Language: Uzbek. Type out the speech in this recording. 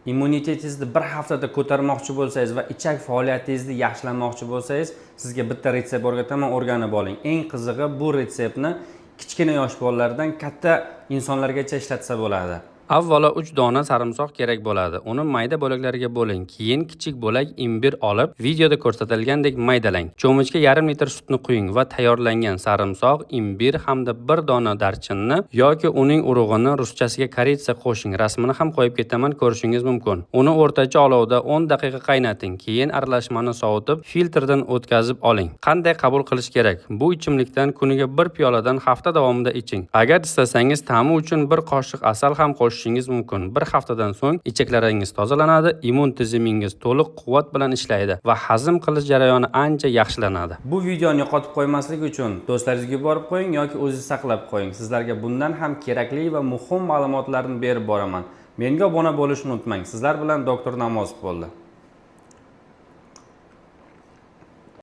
immunitetingizni bir haftada ko'tarmoqchi bo'lsangiz va ichak faoliyatingizni yaxshilamoqchi bo'lsangiz, sizga bitta retsept o'rgataman, o'rganib oling. Eng qizig'i, bu retseptni kichkina yosh bolalardan katta insonlargacha ishlatsa bo'ladi. Avvalo 3 dona sarimsoq kerak bo'ladi. Uni mayda bo'laklarga bo'ling. Keyin kichik bo'lak imbir olib, videoda ko'rsatilgandek maydalang. Cho'michga yarim litr sutni quying va tayyorlangan sarimsoq, imbir hamda 1 dona darchinni yoki uning urug'ini, ruschasiga koritsa qo'shing. Rasmini ham qo'yib ketaman, ko'rishingiz mumkin. Uni o'rtacha olovda 10 daqiqa qaynating. Keyin aralashmani sovutib, filtrdan o'tkazib oling. Qanday qabul qilish kerak? Bu ichimlikdan kuniga 1 piyoladan hafta davomida iching. Agar istasangiz, ta'mi uchun 1 qoshiq asal ham qo'shishingiz mumkin. 1 haftadan so'ng ichaklaringiz tozalanadi, immun tizimingiz to'liq quvvat bilan ishlaydi va hazm qilish jarayoni ancha yaxshilanadi. Bu videoni yo'qotib qo'ymaslik uchun do'stlaringizga yuborib qo'ying yoki o'zingiz saqlab qo'ying. Sizlarga bundan ham kerakli va muhim ma'lumotlarni berib boraman. Menga obuna bo'lishni unutmang. Sizlar bilan doktor Namozov bo'ldi.